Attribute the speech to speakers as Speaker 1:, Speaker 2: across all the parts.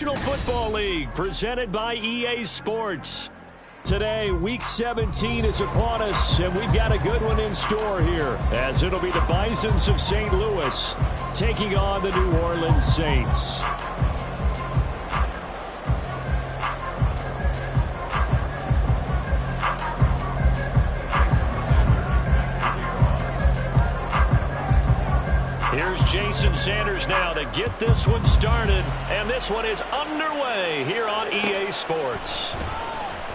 Speaker 1: National Football League presented by EA Sports. Today, Week 17 is upon us, and we've got a good one in store here, as it'll be the Bisons of St. Louis taking on the New Orleans Saints. Here's Jason Sanders now to get this one started, and this one is underway here on EA Sports.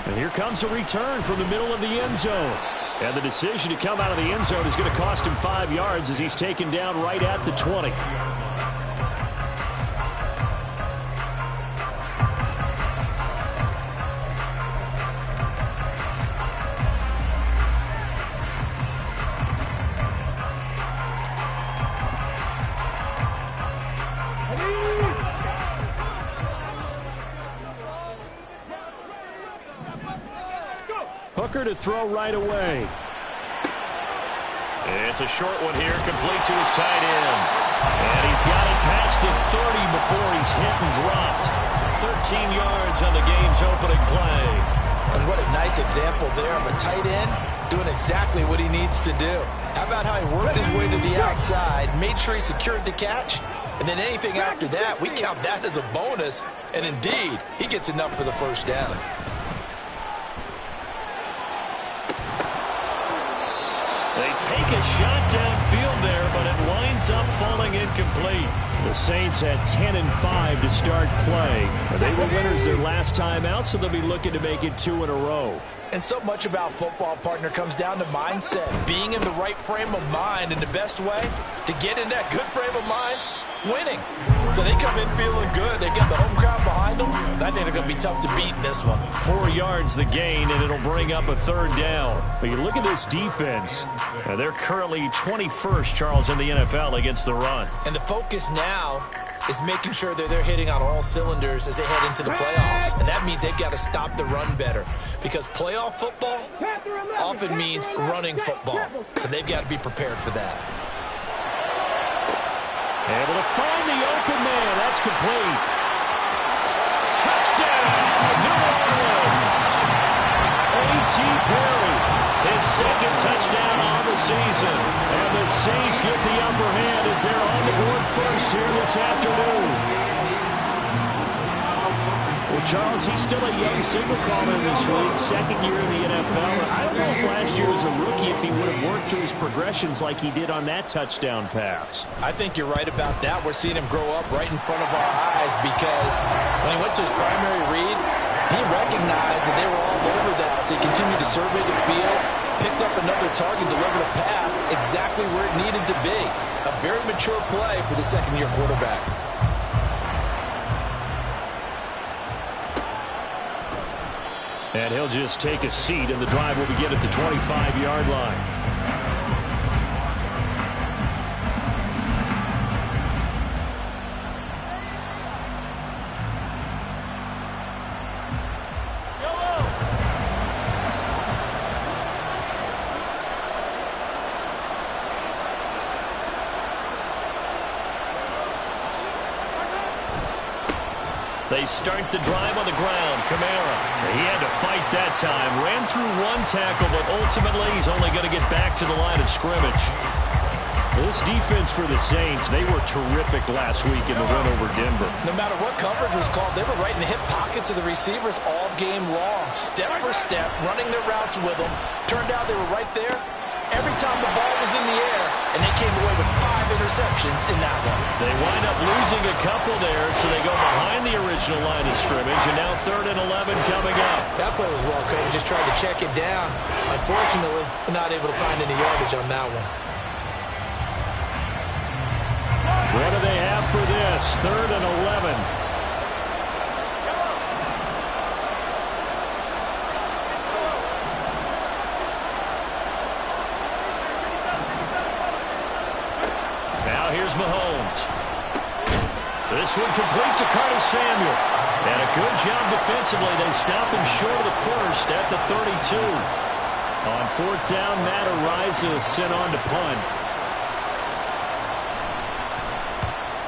Speaker 1: And here comes a return from the middle of the end zone. And the decision to come out of the end zone is going to cost him 5 yards as he's taken down right at the 20. Hooker to throw right away. It's a short one here, complete to his tight end. And he's got it past the 30 before he's hit and dropped. 13 yards on the game's opening play.
Speaker 2: And what a nice example there of a tight end doing exactly what he needs to do. How about how he worked his way to the outside, made sure he secured the catch, and then anything after that, we count that as a bonus. And indeed, he gets enough for the first down.
Speaker 1: They take a shot downfield there, but it winds up falling incomplete. The Saints had 10-5 to start play. They were winners their last time out, so they'll be looking to make it 2 in a row.
Speaker 2: And so much about football, partner, comes down to mindset. Being in the right frame of mind, and the best way to get in that good frame of mind, winning. So they come in feeling good. They get the home crowd behind them. I think they're going to be tough to beat in this one.
Speaker 1: 4 yards the gain, and it'll bring up a third down. But you look at this defense. They're currently 21st, Charles, in the NFL against the run.
Speaker 2: And the focus now is making sure that they're hitting on all cylinders as they head into the playoffs. And that means they've got to stop the run better. Because playoff football often means running football. So they've got to be prepared for that.
Speaker 1: Able to find the open man. That's complete. Touchdown, New Orleans. A.T. Perry, his second touchdown on the season. And the Saints get the upper hand as they're on the board first here this afternoon. Well, Charles, he's still a young signal caller in this league, second year in the NFL. I don't know if last year as a rookie if he would have worked through his progressions like he did on that touchdown pass.
Speaker 2: I think you're right about that. We're seeing him grow up right in front of our eyes because when he went to his primary read, he recognized that they were all over that. So he continued to survey the field, picked up another target, delivered a pass exactly where it needed to be. A very mature play for the second-year quarterback.
Speaker 1: And he'll just take a seat, and the drive will begin at the 25-yard line. They start the drive on the ground. Kamara, he had to fight that time. Ran through one tackle, but ultimately he's only going to get back to the line of scrimmage. This defense for the Saints, they were terrific last week in the win over Denver.
Speaker 2: No matter what coverage was called, they were right in the hip pockets of the receivers all game long. Step for step, running their routes with them. Turned out they were right there every time the ball was in the air, and they came away with 5 interceptions in that one.
Speaker 1: They wind up losing a couple there, so they go behind the original line of scrimmage, and now 3rd and 11 coming up.
Speaker 2: That play was well coached. Just tried to check it down. Unfortunately, we're not able to find any yardage on that one.
Speaker 1: What do they have for this? 3rd and 11. Now here's Mahomes. This one complete to Curtis Samuel. And a good job defensively. They stop him short of the first at the 32. On 4th down, Matt Araiza sent on to punt.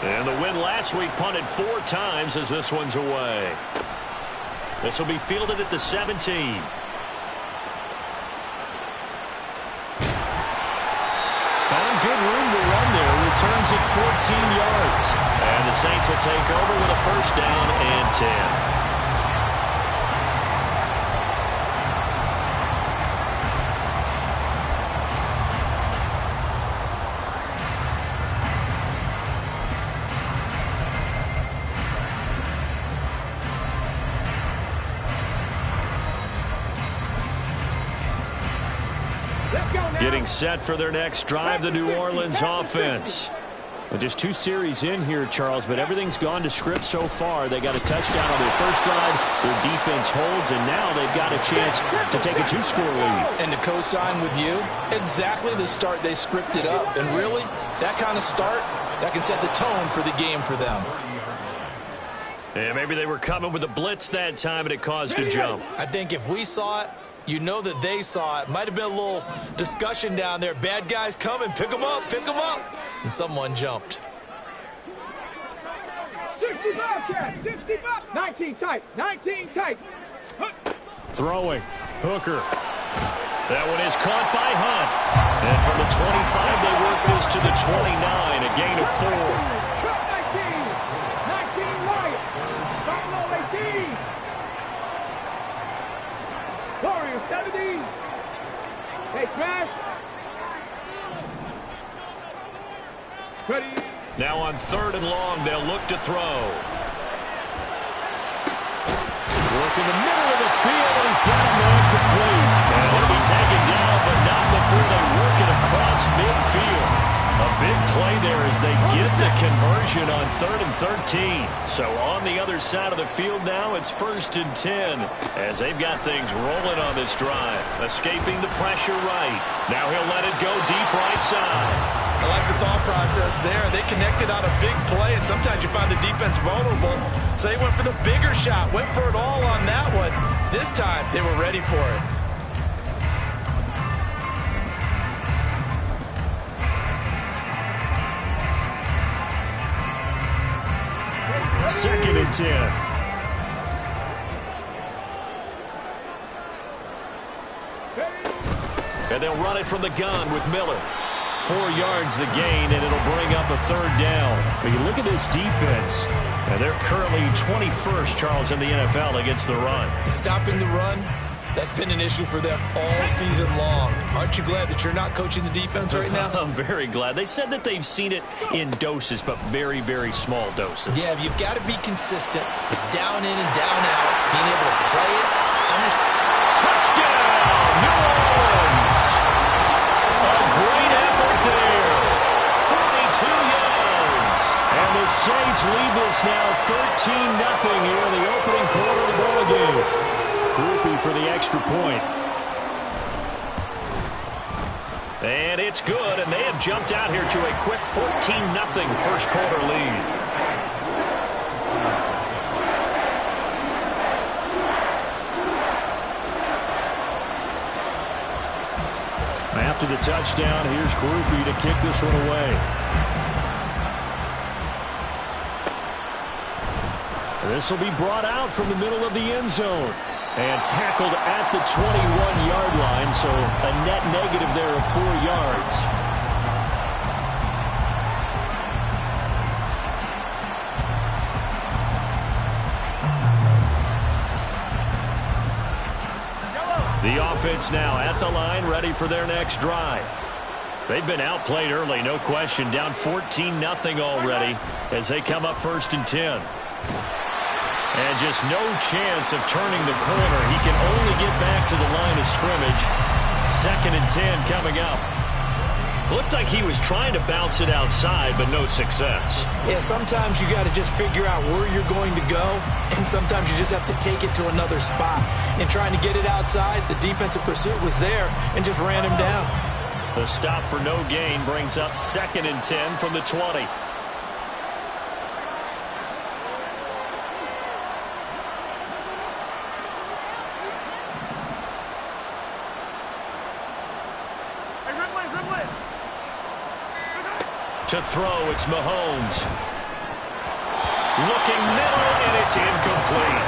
Speaker 1: And the win last week punted 4 times as this one's away. This will be fielded at the 17. Found good room to run there. Returns it 14 yards. And the Saints will take over with a first down and 10. Getting set for their next drive, the New Orleans offense. Well, just 2 series in here, Charles, but everything's gone to script so far. They got a touchdown on their first drive. Their defense holds, and now they've got a chance to take a 2-score lead.
Speaker 2: And to co-sign with you, exactly the start they scripted up. And really, that kind of start, that can set the tone for the game for them.
Speaker 1: And maybe they were coming with a blitz that time, and it caused a jump.
Speaker 2: I think if we saw it, you know that they saw it. Might have been a little discussion down there. Bad guys coming. Pick them up. Pick them up. And someone jumped.
Speaker 3: 65, Cat. 65. 19 tight. 19 tight.
Speaker 1: Throwing. Hooker. That one is caught by Hunt. And from the 25, they work this to the 29. A gain of 4.
Speaker 3: 19 right. Buffalo 18. Warriors 70. Hey, Crash. Ready.
Speaker 1: Now on 3rd and long, they'll look to throw. Work in the middle of the field, and he's got him incomplete. And he'll be taken down, but not before they work it across midfield. A big play there as they get the conversion on 3rd and 13. So on the other side of the field now, it's 1st and 10 as they've got things rolling on this drive. Escaping the pressure right. Now he'll let it go deep right side.
Speaker 2: I like the thought process there. They connected on a big play, and sometimes you find the defense vulnerable. So they went for the bigger shot, went for it all on that one. This time, they were ready for it.
Speaker 1: Second and 10. And they'll run it from the gun with Miller. 4 yards the gain, and it'll bring up a 3rd down. But you look at this defense, and they're currently 21st, Charles, in the NFL against the run.
Speaker 2: Stopping the run, that's been an issue for them all season long. Aren't you glad that you're not coaching the defense right now?
Speaker 1: I'm very glad. They said that they've seen it in doses, but very, very small doses.
Speaker 2: Yeah, you've got to be consistent. It's down in and down out. Being able to play it.
Speaker 1: Touchdown, New Orleans! A great effort there. 42 yards. And the Saints lead this now 13-0 here in the opening quarter of the ball game. Groupie for the extra point. And it's good, and they have jumped out here to a quick 14-0 first quarter lead. After the touchdown, here's Groupie to kick this one away. This will be brought out from the middle of the end zone. And tackled at the 21-yard line, so a net negative there of 4 yards. The offense now at the line, ready for their next drive. They've been outplayed early, no question, down 14-0 already as they come up 1st and 10. And just no chance of turning the corner. He can only get back to the line of scrimmage. 2nd and 10 coming up. Looked like he was trying to bounce it outside, but no success.
Speaker 2: Yeah, sometimes you got to just figure out where you're going to go, and sometimes you just have to take it to another spot. And trying to get it outside, the defensive pursuit was there and just ran him down.
Speaker 1: The stop for no gain brings up 2nd and 10 from the 20. To throw, it's Mahomes. Looking middle, and it's incomplete.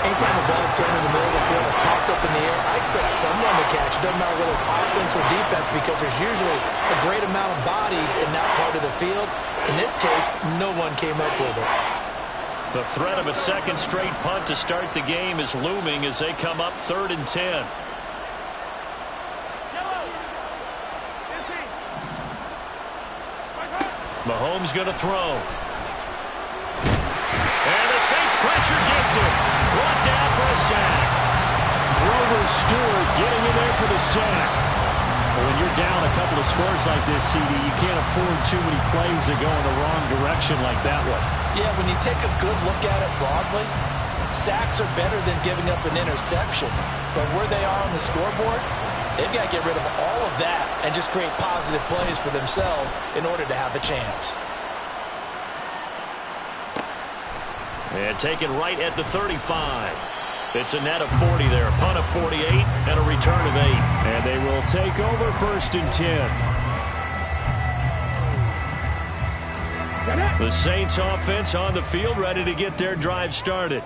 Speaker 2: Anytime the ball's thrown in the middle of the field, it's popped up in the air, I expect someone to catch. It doesn't matter whether it's offense or defense, because there's usually a great amount of bodies in that part of the field. In this case, no one came up with it.
Speaker 1: The threat of a second straight punt to start the game is looming as they come up 3rd and 10. Mahomes going to throw. And the Saints pressure gets him. Brought down for a sack. Grover Stewart getting in there for the sack. Well, when you're down a couple of scores like this, CD, you can't afford too many plays that go in the wrong direction like that one.
Speaker 2: Yeah, when you take a good look at it broadly, sacks are better than giving up an interception. But where they are on the scoreboard, they've got to get rid of all of that and just create positive plays for themselves in order to have a chance.
Speaker 1: And taken right at the 35. It's a net of 40 there. A punt of 48 and a return of 8. And they will take over 1st and 10. The Saints offense on the field, ready to get their drive started.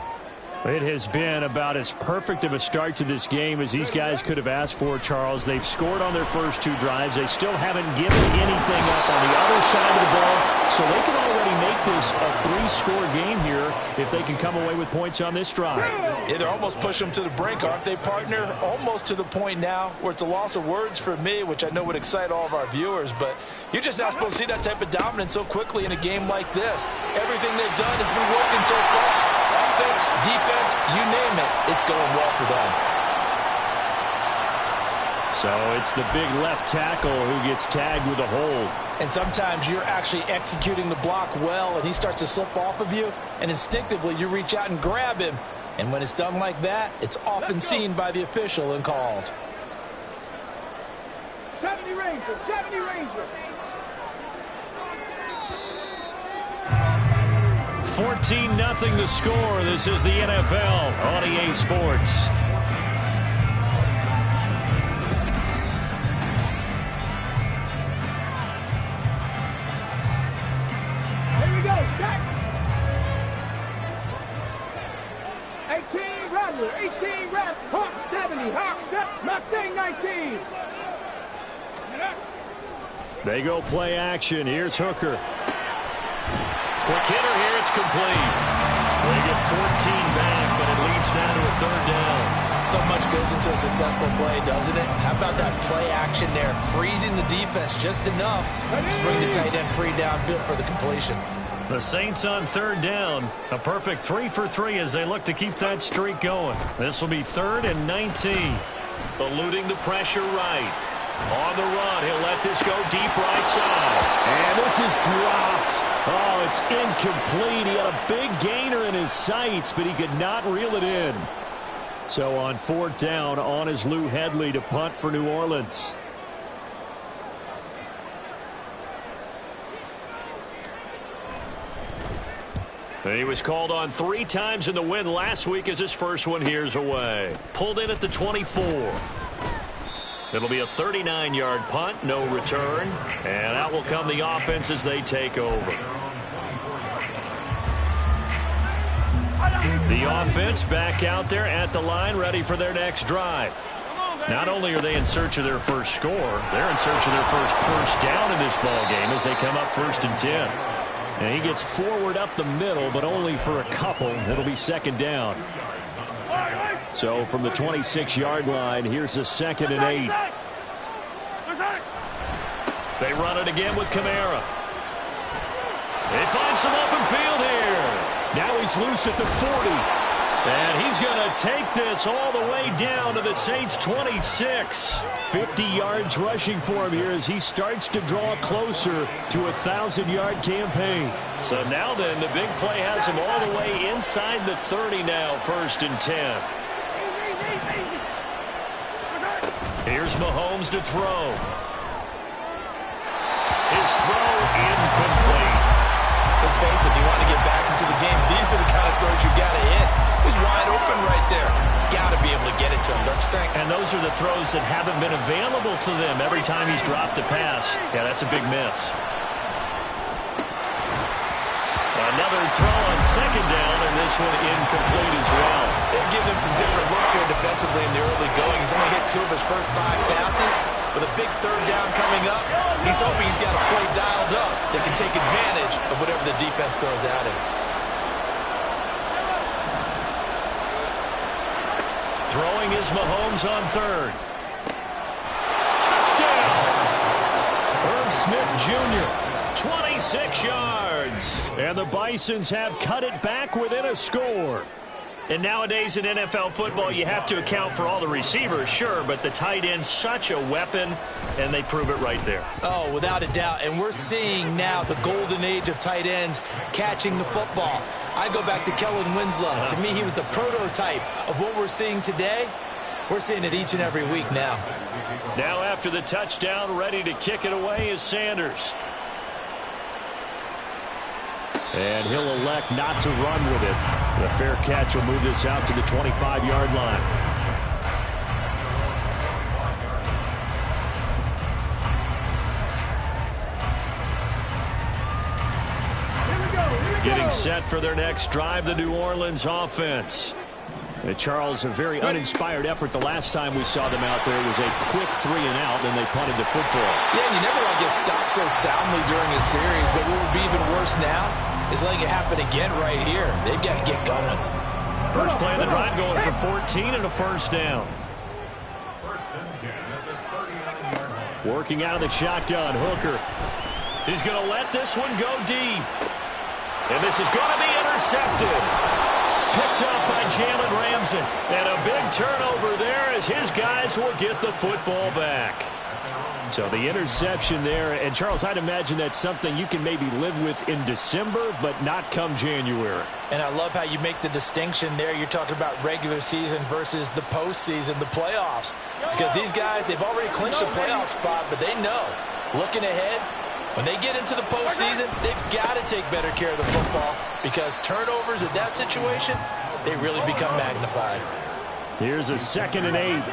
Speaker 1: It has been about as perfect of a start to this game as these guys could have asked for, Charles. They've scored on their first 2 drives. They still haven't given anything up on the other side of the ball, so they can already make this a 3-score game here if they can come away with points on this drive.
Speaker 2: Yeah, they're almost pushing them to the brink, aren't they, partner? Almost to the point now where it's a loss of words for me, which I know would excite all of our viewers, but you're just not supposed to see that type of dominance so quickly in a game like this. Everything they've done has been working so far. Offense, defense, you name it, it's going well for them.
Speaker 1: So it's the big left tackle who gets tagged with a hold.
Speaker 2: And sometimes you're actually executing the block well, and he starts to slip off of you, and instinctively you reach out and grab him. And when it's done like that, it's often seen by the official and called.
Speaker 3: 70 Rangers, 70 Rangers.
Speaker 1: 14-0 the score. This is the NFL on EA Sports.
Speaker 3: Here we go, Jack. 18 Rattler, 18 Rattler, Hawk 70, Hawk step, Mustang 19.
Speaker 1: They go play action. Here's Hooker. Quick hitter here, it's complete. They get 14 back, but it leads now to a 3rd down.
Speaker 2: So much goes into a successful play, doesn't it? How about that play action there? Freezing the defense just enough to bring the tight end free downfield for the completion.
Speaker 1: The Saints on 3rd down. A perfect 3 for 3 as they look to keep that streak going. This will be 3rd and 19. Eluding the pressure right. On the run, he'll let this go deep right side. And this is dropped. Oh, it's incomplete. He had a big gainer in his sights, but he could not reel it in. So on 4th down, on is Lou Hedley to punt for New Orleans. And he was called on 3 times in the win last week as his first one here's away. Pulled in at the 24. It'll be a 39-yard punt, no return. And out will come the offense as they take over. The offense back out there at the line, ready for their next drive. Not only are they in search of their first score, they're in search of their first down in this ball game as they come up 1st and 10. And he gets forward up the middle, but only for a couple. It'll be 2nd down. So from the 26-yard line, here's a 2nd and 8. They run it again with Kamara. They find some open field here. Now he's loose at the 40. And he's going to take this all the way down to the Saints' 26. 50 yards rushing for him here as he starts to draw closer to a 1,000-yard campaign. So now then, the big play has him all the way inside the 30 now, 1st and 10. Here's Mahomes to throw. His throw incomplete.
Speaker 2: Let's face it, if you want to get back into the game, these are the kind of throws you got to hit. He's wide open right there. Got to be able to get it to him, don't you think?
Speaker 1: And those are the throws that haven't been available to them every time he's dropped a pass. Yeah, that's a big miss. Another Another throw on second down, and this one incomplete as well.
Speaker 2: They've given him some different looks here defensively in the early going. He's only hit 2 of his first 5 passes. With a big third down coming up, he's hoping he's got a play dialed up that can take advantage of whatever the defense throws at him.
Speaker 1: Throwing is Mahomes on third. Touchdown! Irv Smith Jr., 26 yards. And the Bisons have cut it back within a score. And nowadays in NFL football, you have to account for all the receivers, sure, but the tight end's such a weapon, and they prove it right there.
Speaker 2: Oh, without a doubt. And we're seeing now the golden age of tight ends catching the football. I go back to Kellen Winslow. To me, he was a prototype of what we're seeing today. We're seeing it each and every week now.
Speaker 1: Now after the touchdown, ready to kick it away is Sanders. And he'll elect not to run with it. The fair catch will move this out to the 25-yard line. Getting set for their next drive, the New Orleans offense. And Charles, a very uninspired effort the last time we saw them out there. It was a quick 3 and out, and they punted the football.
Speaker 2: Yeah, and you never want to get stopped so soundly during a series, but what would be even worse now is letting it happen again right here. They've got to get going.
Speaker 1: First play of the drive going for 14 and a first down. Working out of the shotgun, Hooker. He's going to let this one go deep. And this is going to be intercepted. Picked up by Jalen Ramsey. And a big turnover there as his guys will get the football back. So the interception there, and Charles, I'd imagine that's something you can maybe live with in December, but not come January.
Speaker 2: And I love how you make the distinction there. You're talking about regular season versus the postseason, the playoffs. Because these guys, they've already clinched a playoff spot, but they know, looking ahead, when they get into the postseason, they've got to take better care of the football because turnovers in that situation, they really become magnified.
Speaker 1: Here's a 2nd and 8.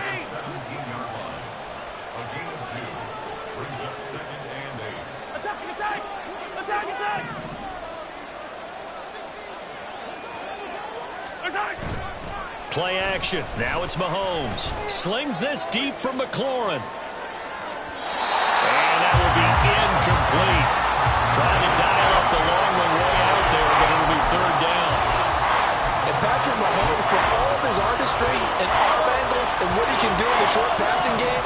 Speaker 1: Play action. Now it's Mahomes. Slings this deep from McLaurin. And that will be incomplete. Trying to dial up the long one way out there, but it'll be 3rd down.
Speaker 2: And Patrick Mahomes, for all of his artistry and arm angles and what he can do in the short passing game,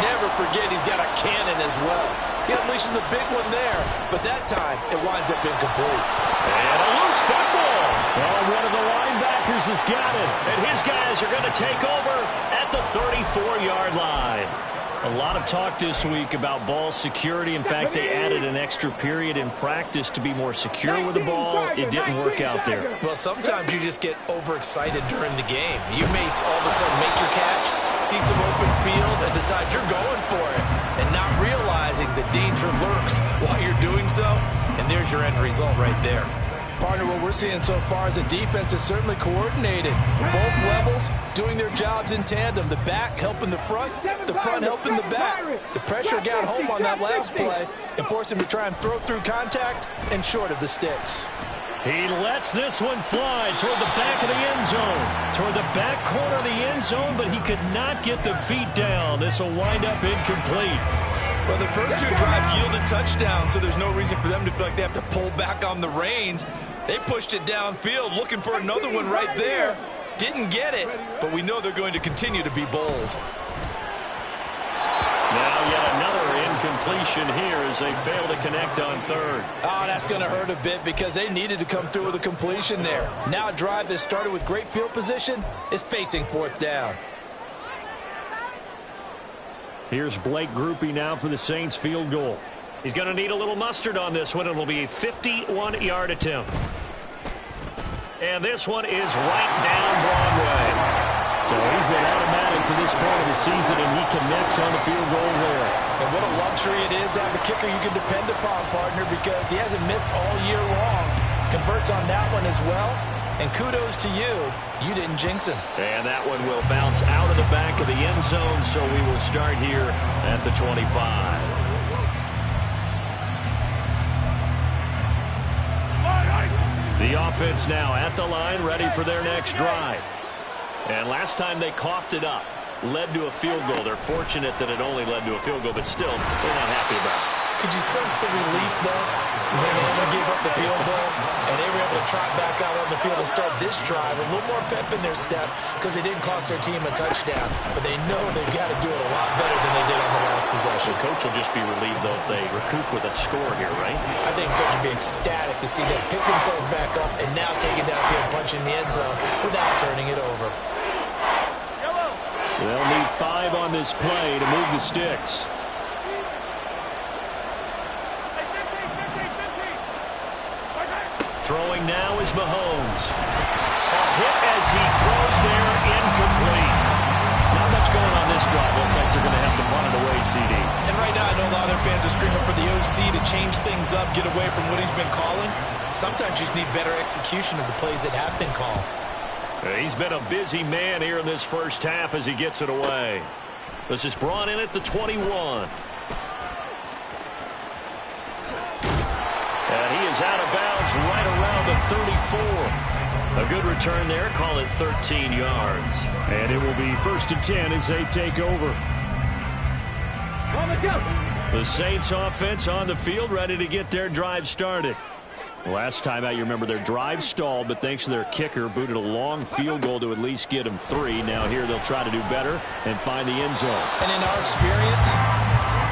Speaker 2: never forget he's got a cannon as well. He unleashes a big one there, but that time it winds up incomplete.
Speaker 1: And a loose football. Well, one of the linebackers has got it. And his guys are going to take over at the 34-yard line. A lot of talk this week about ball security. In fact, they added an extra period in practice to be more secure with the ball. It didn't work out there.
Speaker 2: Well, sometimes you just get overexcited during the game. You may all of a sudden make your catch, see some open field, and decide you're going for it, and not realizing the danger lurks while you're doing so. And there's your end result right there. Partner, what we're seeing so far is the defense is certainly coordinated. Both levels doing their jobs in tandem. The back helping the front helping the back. The pressure got home on that last play and forced him to try and throw through contact and short of the sticks.
Speaker 1: He lets this one fly toward the back of the end zone. Toward the back corner of the end zone, but he could not get the feet down. This will wind up incomplete.
Speaker 2: Well, the first 2 drives yielded touchdowns, so there's no reason for them to feel like they have to pull back on the reins. They pushed it downfield, looking for another one right there. Didn't get it, but we know they're going to continue to be bold.
Speaker 1: Now yet another incompletion here as they fail to connect on 3rd.
Speaker 2: Oh, that's going to hurt a bit because they needed to come through with a completion there. Now a drive that started with great field position is facing 4th down.
Speaker 1: Here's Blake Grupe now for the Saints field goal. He's going to need a little mustard on this one. It'll be a 51-yard attempt. And this one is right down Broadway. So he's been automatic to this point of the season, and he connects on the field goal there.
Speaker 2: And what a luxury it is to have a kicker you can depend upon, partner, because he hasn't missed all year long. Converts on that one as well. And kudos to you. You didn't jinx him.
Speaker 1: And that one will bounce out of the back of the end zone, so we will start here at the 25. The offense now at the line, ready for their next drive. And last time they coughed it up, led to a field goal. They're fortunate that it only led to a field goal, but still, they're not happy about it.
Speaker 2: Could you sense the relief, though, when they gave up the field goal and they were able to trot back out on the field and start this drive? A little more pep in their step because they didn't cost their team a touchdown, but they know they've got to do it a lot better than they did on the last possession.
Speaker 1: The coach will just be relieved, though, if they recoup with a score here, right?
Speaker 2: I think coach will be ecstatic to see them pick themselves back up and now take it downfield, punch in the end zone without turning it over.
Speaker 1: They'll need 5 on this play to move the sticks. Throwing now is Mahomes. A hit as he throws there, incomplete. Not much going on this drive. Looks like they're going to have to punt it away, CD.
Speaker 2: And right now, I know a lot of their fans are screaming for the OC to change things up, get away from what he's been calling. Sometimes you just need better execution of the plays that have been called.
Speaker 1: He's been a busy man here in this first half as he gets it away. This is brought in at the 21. And he is out of bounds right around the 34. A good return there. Call it 13 yards. And it will be 1st and 10 as they take over. The Saints offense on the field, ready to get their drive started. Last time out, you remember their drive stalled, but thanks to their kicker, booted a long field goal to at least get them 3. Now here they'll try to do better and find the end zone.
Speaker 2: And in our experience,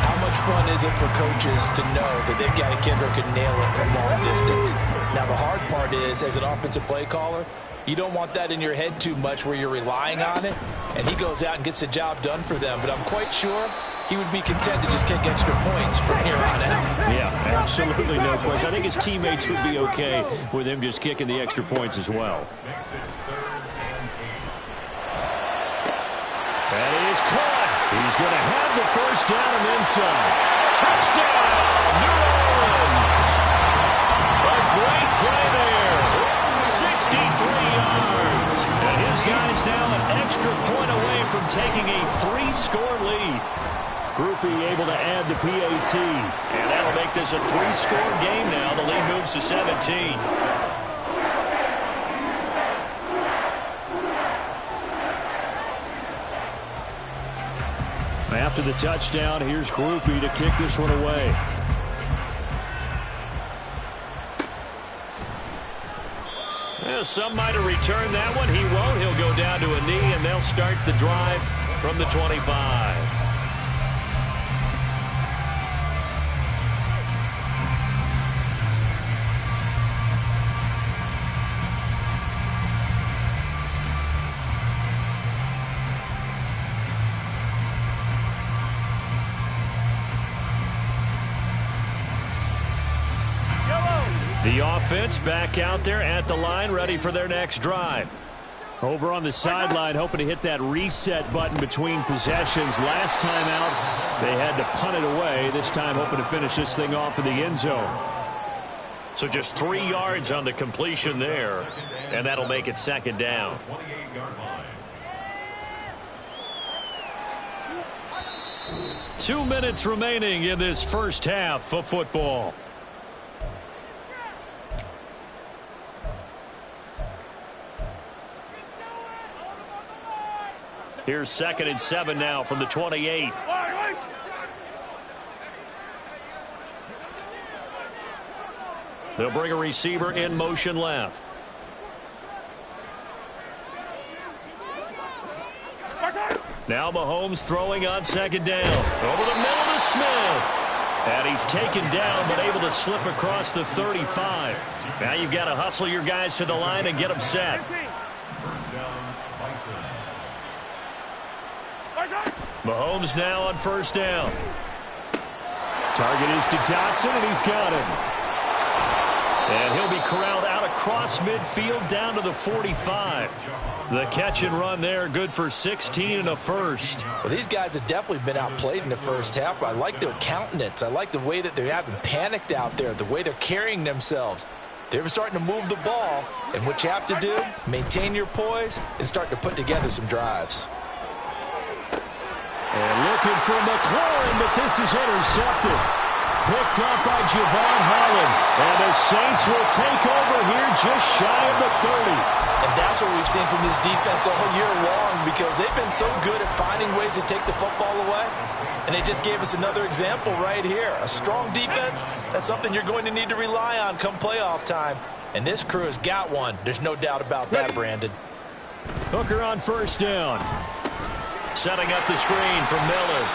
Speaker 2: how much fun is it for coaches to know that they've got a kicker who can nail it from long distance? Now the hard part is, as an offensive play caller, you don't want that in your head too much where you're relying on it, and he goes out and gets the job done for them. But I'm quite sure he would be content to just kick extra points from here on out.
Speaker 1: Yeah, absolutely no question. I think his teammates would be okay with him just kicking the extra points as well. That is caught. He's going to have the first down and then some. Touchdown, New Orleans. A great play there. 63 yards. And his guys now an extra point away from taking a 3-score lead. Groupie able to add the PAT. And that'll make this a 3-score game now. The lead moves to 17. After the touchdown, here's Groupie to kick this one away. Well, some might have returned that one. He won't. He'll go down to a knee, and they'll start the drive from the 25. The offense back out there at the line, ready for their next drive. Over on the sideline, hoping to hit that reset button between possessions. Last time out, they had to punt it away. This time, hoping to finish this thing off in the end zone. So just 3 yards on the completion there, and that'll make it 2nd down. Two minutes remaining in this first half of football. Here's 2nd and 7 now from the 28. They'll bring a receiver in motion left. Now Mahomes throwing on 2nd down. Over the middle to Smith. And he's taken down but able to slip across the 35. Now you've got to hustle your guys to the line and get them set. Mahomes now on 1st down. Target is to Dotson, and he's got him. And he'll be corralled out across midfield down to the 45. The catch and run there, good for 16 and a first.
Speaker 2: Well, these guys have definitely been outplayed in the first half. I like their countenance. I like the way that they haven't panicked out there, the way they're carrying themselves. They're starting to move the ball, and what you have to do, maintain your poise and start to put together some drives.
Speaker 1: And looking for McLaurin, but this is intercepted. picked up by Javon Holland. And the Saints will take over here just shy of the 30.
Speaker 2: And that's what we've seen from this defense all year long, because they've been so good at finding ways to take the football away. And they just gave us another example right here. A strong defense, that's something you're going to need to rely on come playoff time. And this crew has got one. There's no doubt about that, Brandon.
Speaker 1: Hooker on first down. Setting up the screen for Miller.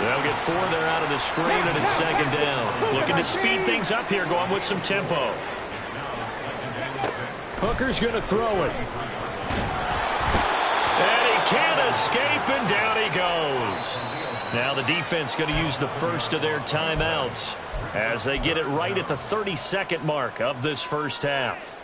Speaker 1: They'll get 4 there out of the screen, and it's second down. Looking to speed things up here, going with some tempo. Hooker's going to throw it. And he can't escape, and down he goes. Now the defense going to use the first of their timeouts as they get it right at the 32nd mark of this first half.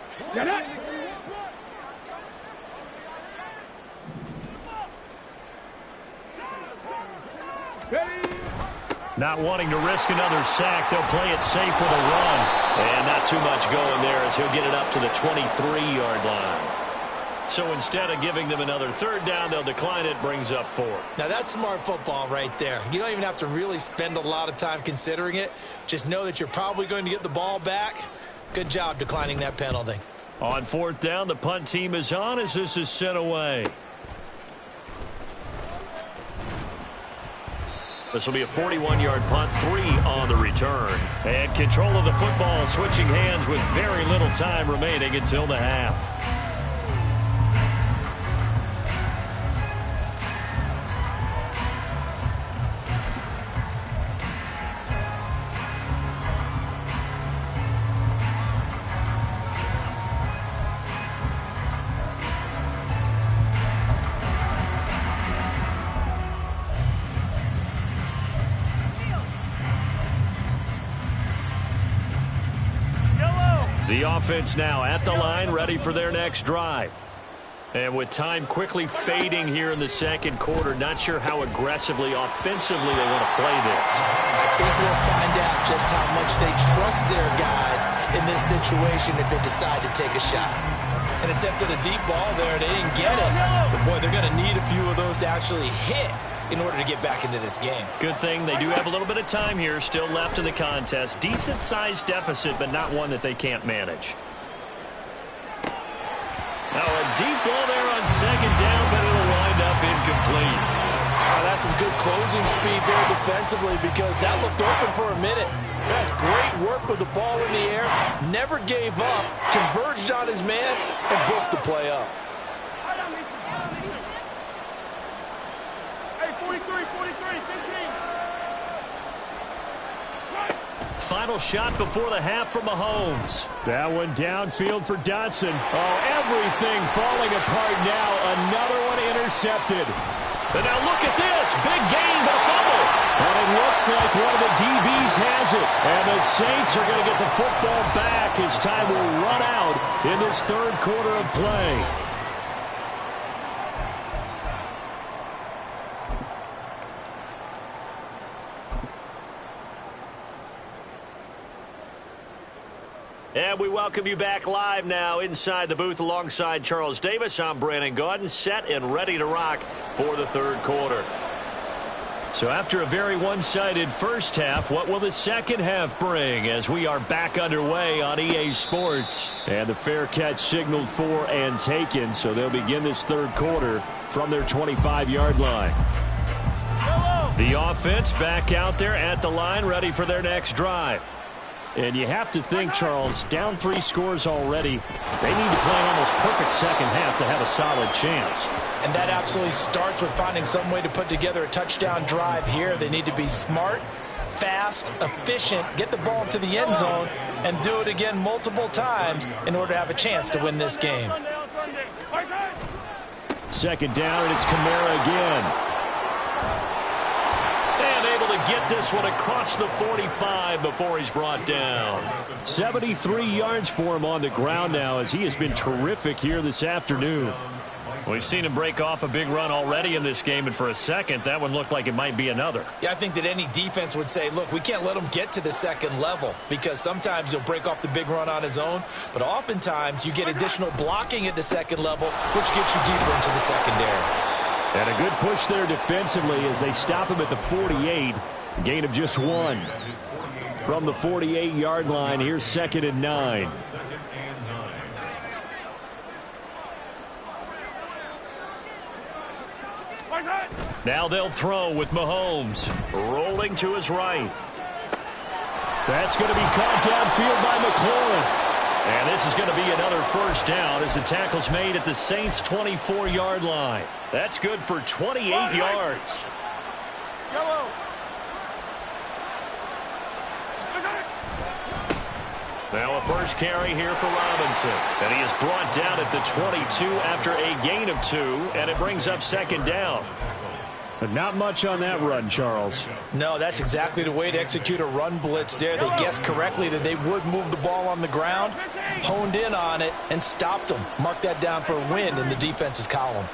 Speaker 1: Not wanting to risk another sack, they'll play it safe with a run. And not too much going there as he'll get it up to the 23-yard line. So instead of giving them another third down, they'll decline it, brings up 4.
Speaker 2: Now that's smart football right there. You don't even have to really spend a lot of time considering it. Just know that you're probably going to get the ball back. Good job declining that penalty.
Speaker 1: On 4th down, the punt team is on as this is sent away. This will be a 41-yard punt, 3 on the return. And control of the football switching hands with very little time remaining until the half. The offense now at the line, ready for their next drive. And with time quickly fading here in the second quarter, not sure how aggressively, offensively they want to play this.
Speaker 2: I think we'll find out just how much they trust their guys in this situation if they decide to take a shot. An attempt at a deep ball there, they didn't get it. But, boy, they're going to need a few of those to actually hit in order to get back into this game.
Speaker 1: Good thing they do have a little bit of time here still left in the contest. Decent-sized deficit, but not one that they can't manage. Now a deep ball there on second down, but it'll wind up incomplete.
Speaker 2: Oh, that's some good closing speed there defensively, because that looked open for a minute. That's great work with the ball in the air. Never gave up, converged on his man, and broke the play up.
Speaker 1: Final shot before the half from Mahomes. That one downfield for Dotson. Oh, everything falling apart now. Another one intercepted. And now look at this. Big gain, but a fumble. And it looks like one of the DBs has it. And the Saints are going to get the football back as time will run out in this third quarter of play. And we welcome you back live now inside the booth alongside Charles Davis. I'm Brandon Gaudin, set and ready to rock for the third quarter. So after a very one-sided first half, what will the second half bring as we are back underway on EA Sports? And the fair catch signaled for and taken, so they'll begin this third quarter from their 25-yard line. The offense back out there at the line, ready for their next drive. And you have to think, Charles, down 3 scores already. They need to play an almost perfect second half to have a solid chance.
Speaker 2: And that absolutely starts with finding some way to put together a touchdown drive here. They need to be smart, fast, efficient, get the ball to the end zone, and do it again multiple times in order to have a chance to win this game.
Speaker 1: Second down, and it's Kamara again. And able to get this one across the 45 before he's brought down. 73 yards for him on the ground now as he has been terrific here this afternoon. We've seen him break off a big run already in this game, and for a second, that one looked like it might be another.
Speaker 2: Yeah, I think that any defense would say, look, we can't let him get to the second level, because sometimes he'll break off the big run on his own, but oftentimes you get additional blocking at the second level, which gets you deeper into the secondary.
Speaker 1: And a good push there defensively as they stop him at the 48. Gain of just 1. from the 48-yard line. Here's 2nd and 9. Now they'll throw with Mahomes rolling to his right. That's going to be caught downfield by McLaurin. And this is going to be another first down as the tackle's made at the Saints' 24-yard line. That's good for 28 yards. Now a first carry here for Robinson. And he is brought down at the 22 after a gain of 2. And it brings up 2nd down. But not much on that run, Charles.
Speaker 2: No, that's exactly the way to execute a run blitz there. They guessed correctly that they would move the ball on the ground, honed in on it, and stopped them. Mark that down for a win in the defense's column.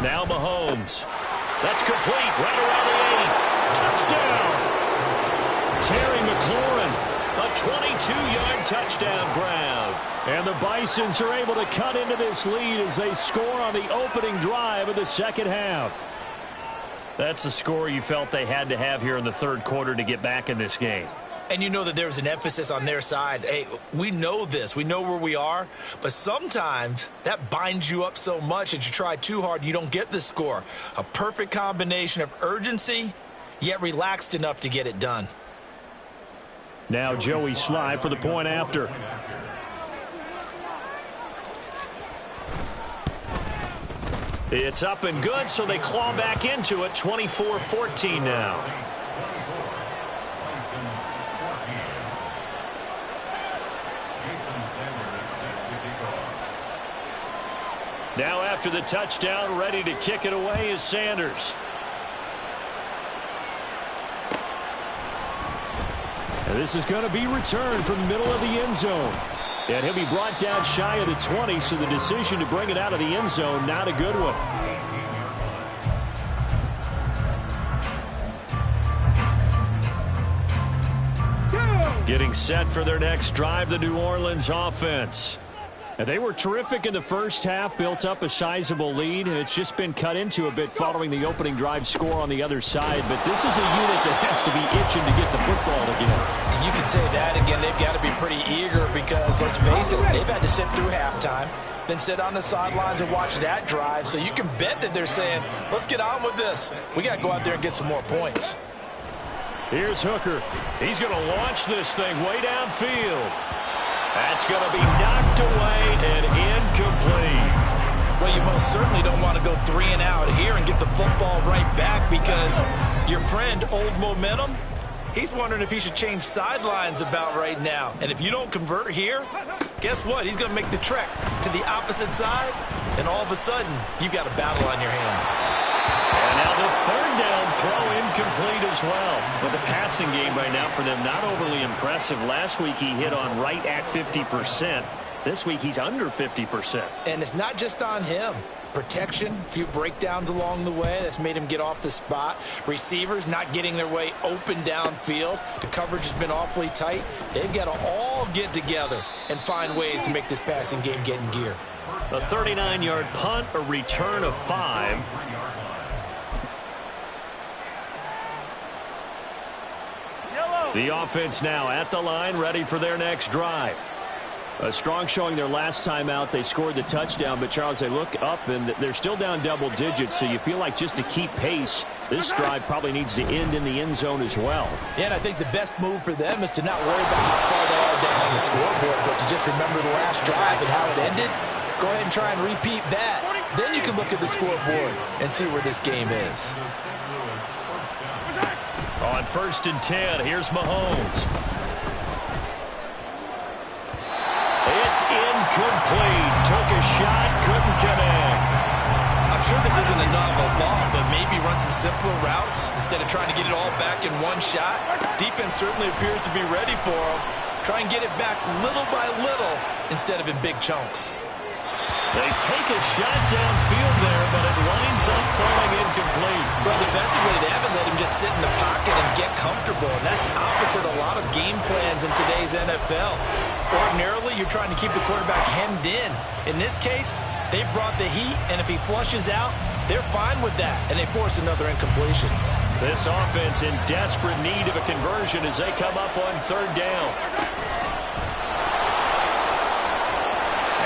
Speaker 1: Now Mahomes. That's complete. Right around the 8. Touchdown. Terry McLaurin. A 22-yard touchdown grab. And the Bisons are able to cut into this lead as they score on the opening drive of the second half. That's the score you felt they had to have here in the third quarter to get back in this game.
Speaker 2: And you know that there's an emphasis on their side. Hey, we know this. We know where we are. But sometimes that binds you up so much that you try too hard, you don't get the score. A perfect combination of urgency, yet relaxed enough to get it done.
Speaker 1: Now Joey Sly for the point after. It's up and good, so they claw back into it. 24-14 now. Now after the touchdown, ready to kick it away is Sanders. And this is going to be returned from the middle of the end zone. And he'll be brought down shy of the 20, so the decision to bring it out of the end zone, not a good one. Getting set for their next drive, the New Orleans offense. And they were terrific in the first half, built up a sizable lead, and it's just been cut into a bit following the opening drive score on the other side. But this is a unit that has to be itching to get the football again.
Speaker 2: And you can say that again. They've got to be pretty eager because, let's face it, they've had to sit through halftime, then sit on the sidelines and watch that drive. So you can bet that they're saying, let's get on with this. We got to go out there and get some more points.
Speaker 1: Here's Hooker. He's going to launch this thing way downfield. That's going to be knocked away and incomplete.
Speaker 2: Well, you most certainly don't want to go 3 and out here and get the football right back because your friend, Old Momentum, he's wondering if he should change sidelines about right now. And if you don't convert here, guess what? He's going to make the trek to the opposite side, and all of a sudden, you've got a battle on your hands.
Speaker 1: And now the third down throw incomplete as well. But the passing game right now for them not overly impressive. Last week he hit on right at 50%. This week he's under 50%.
Speaker 2: And it's not just on him. Protection, a few breakdowns along the way. That's made him get off the spot. Receivers not getting their way open downfield. The coverage has been awfully tight. They've got to all get together and find ways to make this passing game get in gear.
Speaker 1: A 39-yard punt, a return of 5. The offense now at the line, ready for their next drive. A strong showing their last time out. They scored the touchdown, but, Charles, they look up, and they're still down double digits, so you feel like just to keep pace, this drive probably needs to end in the end zone as well.
Speaker 2: Yeah, and I think the best move for them is to not worry about how far they are down on the scoreboard, but to just remember the last drive and how it ended. Go ahead and try and repeat that. Then you can look at the scoreboard and see where this game is.
Speaker 1: On 1st and 10, here's Mahomes. It's incomplete. Took a shot, couldn't connect.
Speaker 2: I'm sure this isn't a novel thought, but maybe run some simpler routes instead of trying to get it all back in one shot. Defense certainly appears to be ready for him. Try and get it back little by little instead of in big chunks.
Speaker 1: They take a shot downfield there, but it winds up falling incomplete.
Speaker 2: Well, defensively, they haven't let him just sit in the pocket and get comfortable, and that's opposite a lot of game plans in today's NFL. Ordinarily, you're trying to keep the quarterback hemmed in. In this case, they brought the heat, and if he flushes out, they're fine with that, and they force another incompletion.
Speaker 1: This offense in desperate need of a conversion as they come up on third down.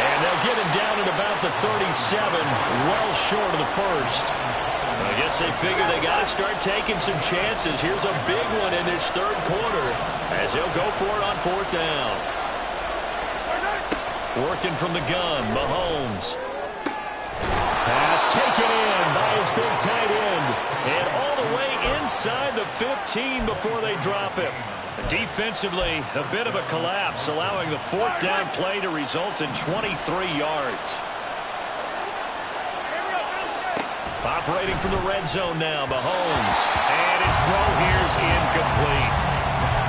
Speaker 1: And they'll get him down at about the 37, well short of the first. I guess they figure they got to start taking some chances. Here's a big one in this third quarter as he'll go for it on fourth down. Working from the gun, Mahomes. Pass taken in by his big tight end. And all the way inside the 15 before they drop him. Defensively, a bit of a collapse, allowing the fourth down play to result in 23 yards. Operating from the red zone now, Mahomes. And his throw here's incomplete.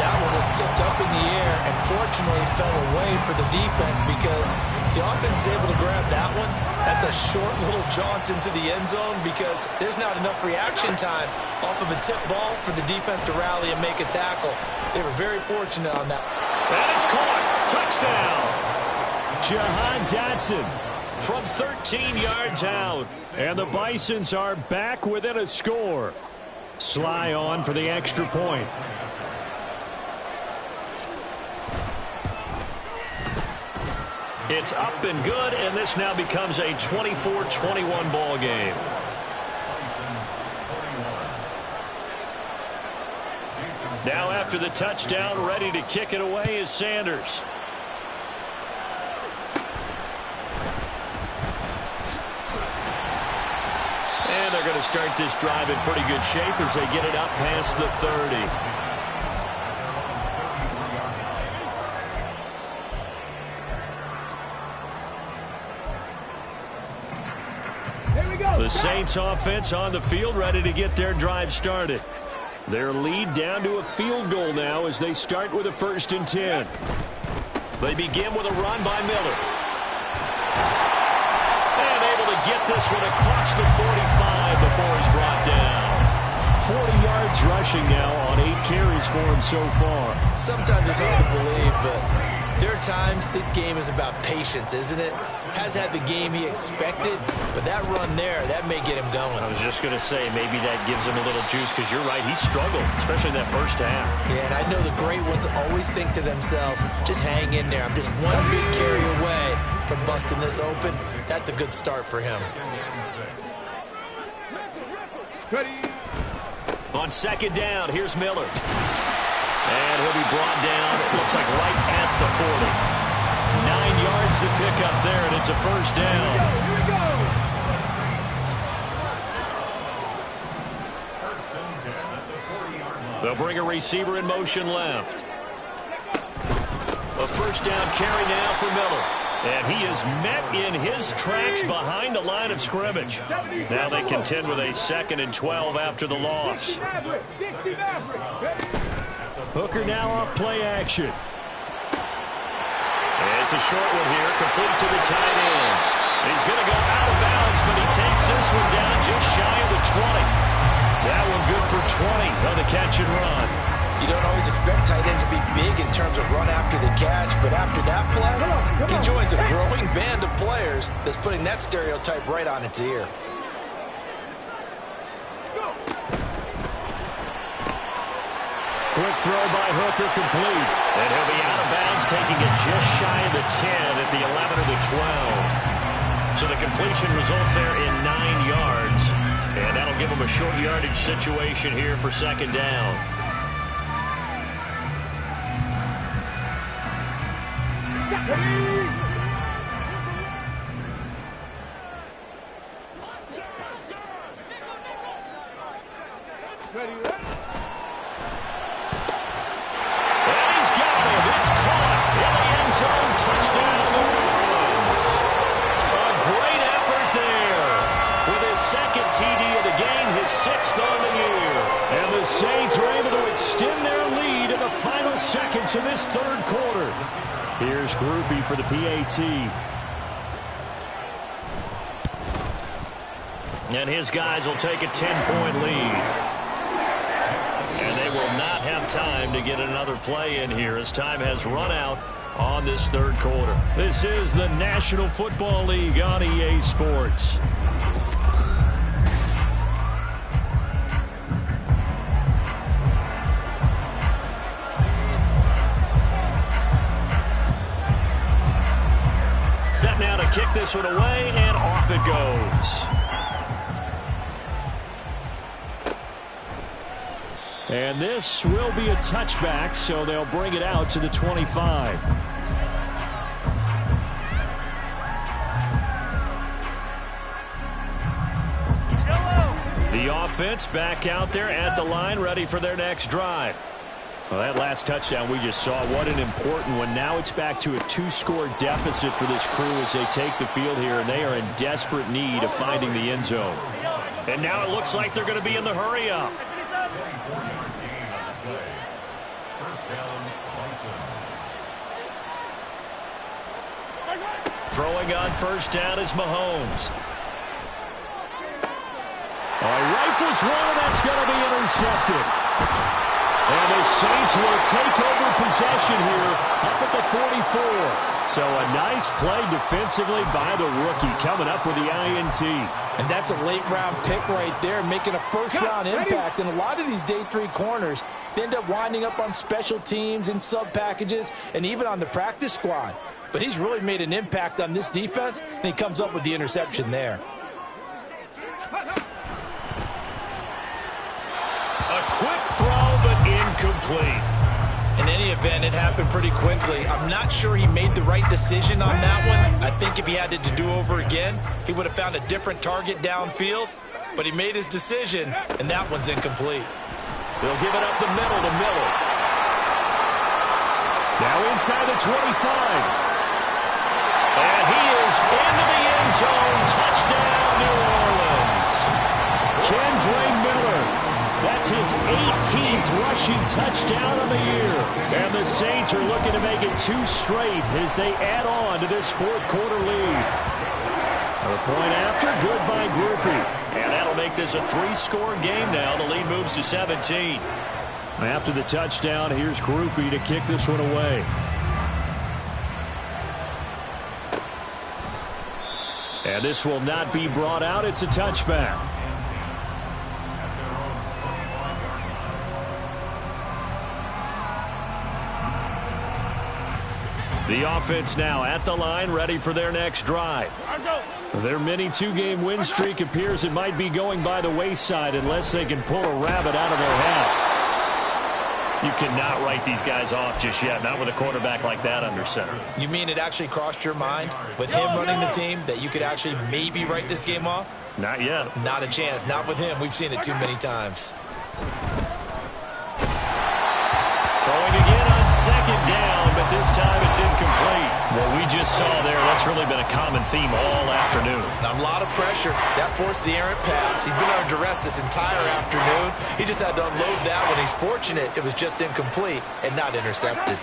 Speaker 2: That one was tipped up in the air and fortunately fell away for the defense, because if the offense is able to grab that one, that's a short little jaunt into the end zone, because there's not enough reaction time off of a tip ball for the defense to rally and make a tackle. They were very fortunate on that.
Speaker 1: And it's caught. Touchdown. Jahan Dotson from 13 yards out. And the Bisons are back within a score. Sly on for the extra point. It's up and good, and this now becomes a 24-21 ball game. Now after the touchdown, ready to kick it away is Sanders. And they're going to start this drive in pretty good shape as they get it up past the 30. The Saints offense on the field, ready to get their drive started. Their lead down to a field goal now as they start with a 1st and 10. They begin with a run by Miller. And able to get this one across the 45 before he's brought down. 40 yards rushing now on 8 carries for him so far.
Speaker 2: Sometimes it's hard to believe, but there are times this game is about patience, isn't it? Has had the game he expected, but that run there, that may get him going.
Speaker 1: I was just going to say, maybe that gives him a little juice, because you're right, he struggled, especially in that first half.
Speaker 2: Yeah, and I know the great ones always think to themselves, just hang in there. I'm just one big carry away from busting this open. That's a good start for him.
Speaker 1: On second down, here's Miller. And he'll be brought down, it looks like right at the 40. 9 yards to pick up there, and it's a first down.
Speaker 3: Here we go.
Speaker 1: They'll bring a receiver in motion left. A first down carry now for Miller. And he is met in his tracks behind the line of scrimmage. Now they contend with a 2nd and 12 after the loss. Hooker now off play action. It's a short one here, complete to the tight end. He's going to go out of bounds, but he takes this one down just shy of the 20. That one good for 20 on the catch and run.
Speaker 2: You don't always expect tight ends to be big in terms of run after the catch, but after that play, he joins a growing band of players that's putting that stereotype right on its ear.
Speaker 1: Quick throw by Hooker, complete. And he'll be out of bounds, taking it just shy of the 10 at the 11 or the 12. So the completion results there in 9 yards. And that'll give him a short yardage situation here for second down. To this third quarter. Here's Grupe for the PAT. And his guys will take a 10-point lead. And they will not have time to get another play in here as time has run out on this third quarter. This is the National Football League on EA Sports. kick this one away, and off it goes. And this will be a touchback, so they'll bring it out to the 25. The offense back out there at the line, ready for their next drive. Well, that last touchdown we just saw, what an important one. Now it's back to a 2-score deficit for this crew as they take the field here, and they are in desperate need of finding the end zone. And now it looks like they're going to be in the hurry-up. Throwing on first down is Mahomes. Rifles one, and that's going to be intercepted. And the Saints will take over possession here up at the 44. So a nice play defensively by the rookie coming up with the INT.
Speaker 2: And that's a late-round pick right there, making a first-round impact. And a lot of these day 3 corners, they end up winding up on special teams and sub-packages and even on the practice squad. But he's really made an impact on this defense, and he comes up with the interception there.
Speaker 1: A quick throw, but incomplete.
Speaker 2: In any event, it happened pretty quickly. I'm not sure he made the right decision on that one. I think if he had it to do over again, he would have found a different target downfield. But he made his decision, and that one's incomplete.
Speaker 1: They'll give it up the middle to Miller. Now inside the 25. And he is into the end zone. Touchdown, New Orleans. Kendre Miller. That's his 18th rushing touchdown of the year. And the Saints are looking to make it 2 straight as they add on to this 4th quarter lead. A point after, good by Grupe. And that'll make this a 3-score game now. The lead moves to 17. After the touchdown, here's Grupe to kick this one away. And this will not be brought out. It's a touchback. The offense now at the line, ready for their next drive. Their mini 2-game win streak appears it might be going by the wayside unless they can pull a rabbit out of their hat. You cannot write these guys off just yet, not with a quarterback like that under center.
Speaker 2: You mean it actually crossed your mind with him running the team that you could actually maybe write this game off?
Speaker 1: Not yet.
Speaker 2: Not a chance. Not with him. We've seen it too many times.
Speaker 1: Throwing again on second down, but this time it's incomplete. What we just saw there, that's really been a common theme all afternoon.
Speaker 2: A lot of pressure. That forced the errant pass. He's been under duress this entire afternoon. He just had to unload that one. He's fortunate it was just incomplete and not intercepted.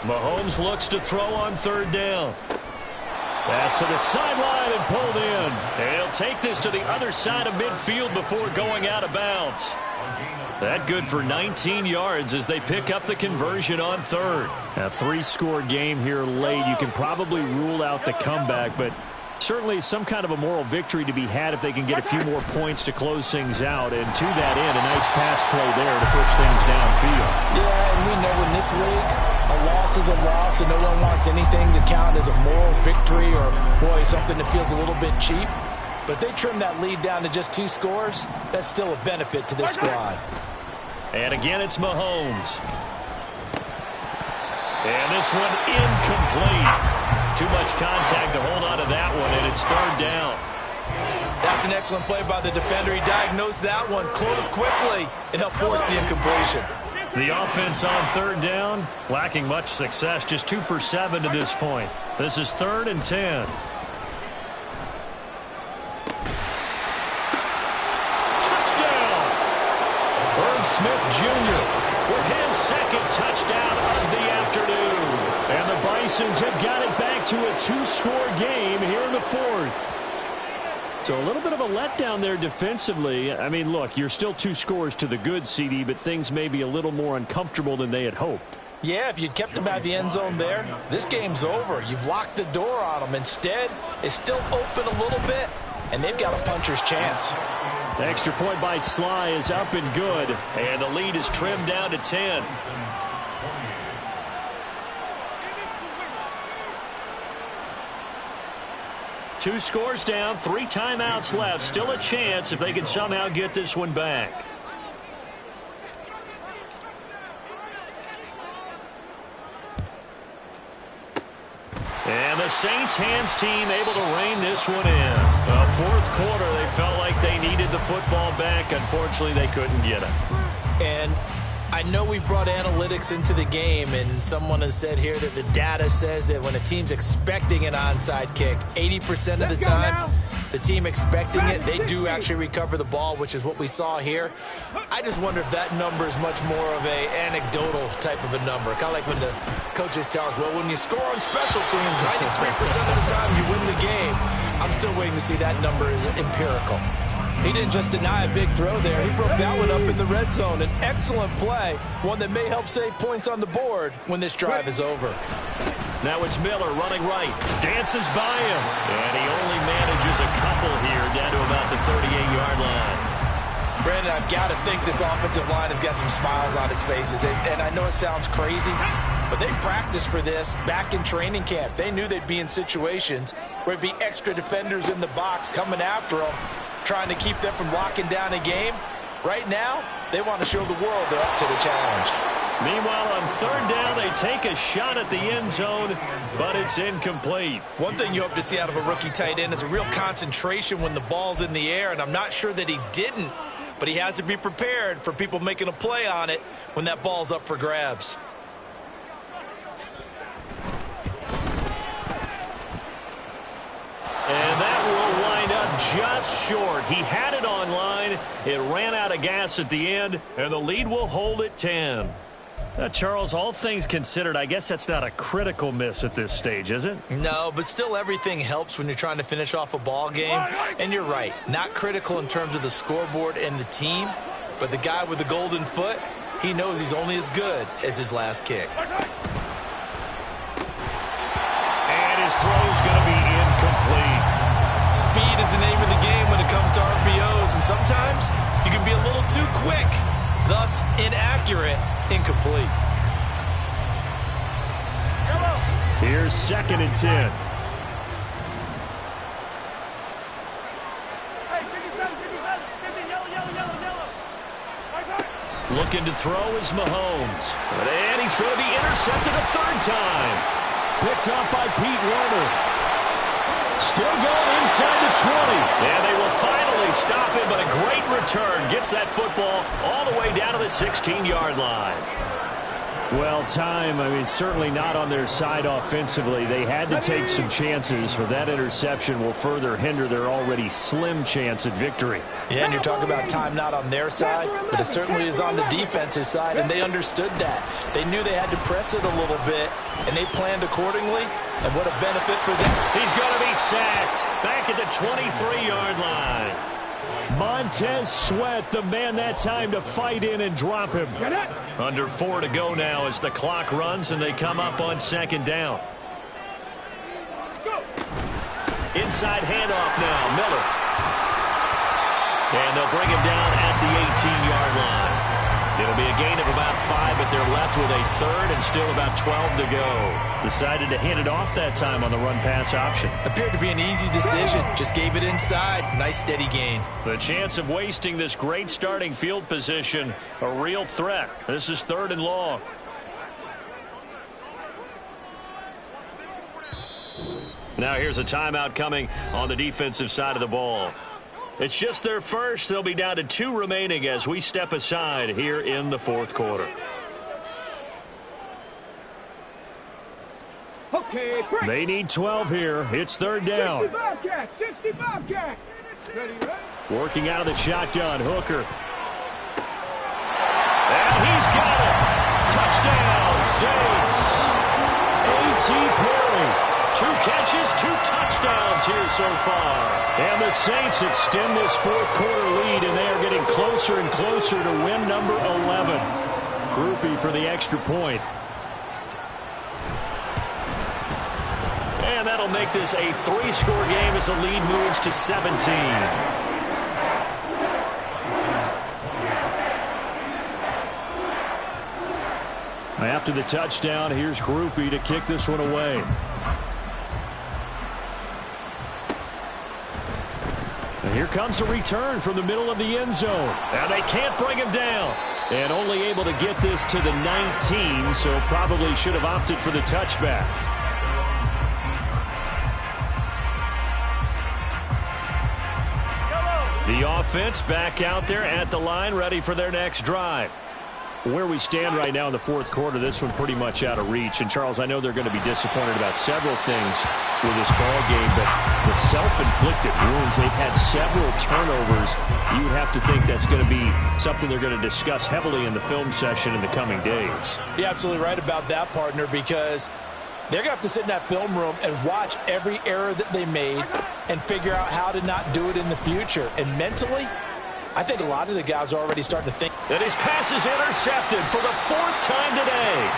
Speaker 1: Mahomes looks to throw on third down. Pass to the sideline and pulled in. And he'll take this to the other side of midfield before going out of bounds. That good for 19 yards as they pick up the conversion on third. A 3-score game here late. You can probably rule out the comeback, but certainly some kind of a moral victory to be had if they can get a few more points to close things out. And to that end, a nice pass play there to push things downfield.
Speaker 2: Yeah, and we know in this league, a loss is a loss, and no one wants anything to count as a moral victory or, boy, something that feels a little bit cheap. But if they trim that lead down to just 2 scores, that's still a benefit to this squad.
Speaker 1: And again, it's Mahomes. And this one incomplete. Too much contact to hold on to that one, and it's third down.
Speaker 2: That's an excellent play by the defender. He diagnosed that one, closed quickly, and helped force the incompletion.
Speaker 1: The offense on third down, lacking much success, just 2 for 7 to this point. This is 3rd and 10. Smith Jr. with his 2nd touchdown of the afternoon. And the Bisons have got it back to a 2-score game here in the 4th. So a little bit of a letdown there defensively. I mean, look, you're still 2 scores to the good, CD, but things may be a little more uncomfortable than they had hoped.
Speaker 2: Yeah, if you'd kept them out of the end zone there, this game's over. You've locked the door on them. Instead, it's still open a little bit, and they've got a puncher's chance.
Speaker 1: The extra point by Sly is up and good, and the lead is trimmed down to 10. 2 scores down, 3 timeouts left. Still a chance if they can somehow get this one back. And the Saints hands team able to rein this one in. Fourth quarter, they felt like they needed the football back. Unfortunately, they couldn't get it.
Speaker 2: And I know we brought analytics into the game, and someone has said here that the data says that when a team's expecting an onside kick, 80% of the time, the team expecting it, they do actually recover the ball, which is what we saw here. I just wonder if that number is much more of a anecdotal type of a number. Kind of like when the coaches tell us, well, when you score on special teams, 93% of the time you win the game. I'm still waiting to see that number is empirical.
Speaker 4: He didn't just deny a big throw there. He broke that one up in the red zone. An excellent play, one that may help save points on the board when this drive is over.
Speaker 1: Now it's Miller running right. Dances by him. And he only manages a couple here down to about the 38-yard line.
Speaker 2: Brandon, I've got to think this offensive line has got some smiles on its faces. And I know it sounds crazy, but they practiced for this back in training camp. They knew they'd be in situations where it'd be extra defenders in the box coming after them, trying to keep them from locking down a game. Right now, they want to show the world they're up to the challenge.
Speaker 1: Meanwhile, on third down, they take a shot at the end zone, but it's incomplete.
Speaker 2: One thing you hope to see out of a rookie tight end is a real concentration when the ball's in the air, and I'm not sure that he didn't, but he has to be prepared for people making a play on it when that ball's up for grabs.
Speaker 1: And that will wind up just short. He had it on line. It ran out of gas at the end, and the lead will hold at 10. Charles, all things considered, I guess that's not a critical miss at this stage, is it?
Speaker 2: No, but still everything helps when you're trying to finish off a ball game. And you're right, not critical in terms of the scoreboard and the team, but the guy with the golden foot, he knows he's only as good as his last kick.
Speaker 1: And his throw's going to be incomplete.
Speaker 2: Speed is the name of the game when it comes to RPOs, and sometimes you can be a little too quick, thus inaccurate, incomplete.
Speaker 1: Here's 2nd and 10. Looking to throw is Mahomes. And he's going to be intercepted a third time. Picked up by Pete Werner. Still going inside the 20. And they will finally stop him, but a great return. Gets that football all the way down to the 16-yard line. Well, certainly not on their side offensively. They had to take some chances, but that interception will further hinder their already slim chance at victory.
Speaker 2: Yeah, and you're talking about time not on their side, but it certainly is on the defense's side, and they understood that. They knew they had to press it a little bit, and they planned accordingly, and what a benefit for them.
Speaker 1: He's going to be sacked back at the 23-yard line. Montez Sweat, the man that time to fight in and drop him. Under 4 to go now as the clock runs and they come up on 2nd down. Inside handoff now, Miller. And they'll bring him down at the 18-yard line. It'll be a gain of about 5, but they're left with a third and still about 12 to go. Decided to hand it off that time on the run-pass option.
Speaker 2: Appeared to be an easy decision. Just gave it inside. Nice steady gain.
Speaker 1: The chance of wasting this great starting field position, a real threat. This is 3rd and long. Now here's a timeout coming on the defensive side of the ball. It's just their first. They'll be down to 2 remaining as we step aside here in the 4th quarter.
Speaker 3: Okay,
Speaker 1: they need 12 here. It's 3rd down.
Speaker 3: 60 Bobcat, 60 Bobcat. Ready, right?
Speaker 1: Working out of the shotgun, Hooker. And he's got it. Touchdown, Saints. A.T. Perry. 2 catches, 2 touchdowns here so far. And the Saints extend this 4th quarter lead, and they are getting closer and closer to win number 11. Groupie for the extra point. And that'll make this a 3-score game as the lead moves to 17. After the touchdown, here's Groupie to kick this one away. And here comes a return from the middle of the end zone. And they can't bring him down. And only able to get this to the 19, so probably should have opted for the touchback. The offense back out there at the line, ready for their next drive. Where we stand right now in the fourth quarter, this one pretty much out of reach. And, Charles, I know they're going to be disappointed about several things with this ball game, but the self-inflicted wounds, they've had several turnovers. You would have to think that's going to be something they're going to discuss heavily in the film session in the coming days.
Speaker 4: You're absolutely right about that, partner, because they're going to have to sit in that film room and watch every error that they made and figure out how to not do it in the future. And mentally, I think a lot of the guys are already starting to think.
Speaker 1: And his pass is intercepted for the fourth time today.